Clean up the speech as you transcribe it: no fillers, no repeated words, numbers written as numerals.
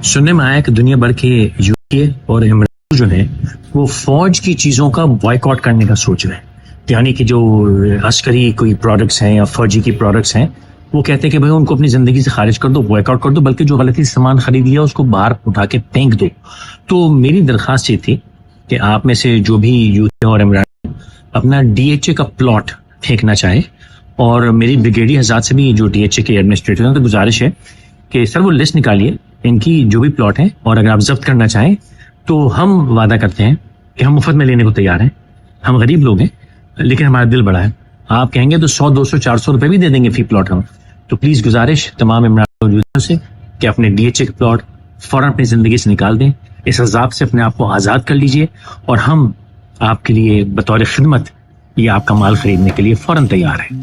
سننے میں آیا کہ دنیا بھر کے یوکے اور امریکہ جو ہے وہ فوج کی چیزوں کا بوائک آؤٹ کرنے کا سوچ رہے ہیں. یعنی کہ جو عسکری کوئی پروڈکٹس ہیں یا فوجی کی پروڈکٹس ہیں وہ کہتے ہیں کہ بھائی ان کو اپنی زندگی سے خارج کر دو, بوائک آؤٹ کر دو, بلکہ جو غلطی سامان خرید لیا اس کو باہر اٹھا کے پھینک دو. تو میری درخواست یہ تھی کہ آپ میں سے جو بھی یوکے اور امریکہ اپنا ڈی ایچ اے کا پلاٹ پھینکنا چاہے, اور میری بریگیڈی حضرات سے بھی جو ڈی ایچ اے کے ایڈمنسٹریٹر ہیں تو گزارش ہے کہ سر وہ لسٹ نکالیے ان کی جو بھی پلاٹ ہیں, اور اگر آپ ضبط کرنا چاہیں تو ہم وعدہ کرتے ہیں کہ ہم مفت میں لینے کو تیار ہیں. ہم غریب لوگ ہیں لیکن ہمارا دل بڑا ہے, آپ کہیں گے تو 100 200 400 روپے بھی دے دیں گے فی پلاٹ ہم. تو پلیز گزارش تمام امریکہ سے کہ اپنے ڈی ایچ اے کا پلاٹ فوراً اپنی زندگی سے نکال دیں, اس عذاب سے اپنے آپ کو آزاد کر لیجئے, اور ہم آپ کے لیے بطور خدمت یہ آپ کا مال خریدنے کے لیے فوراً تیار ہیں.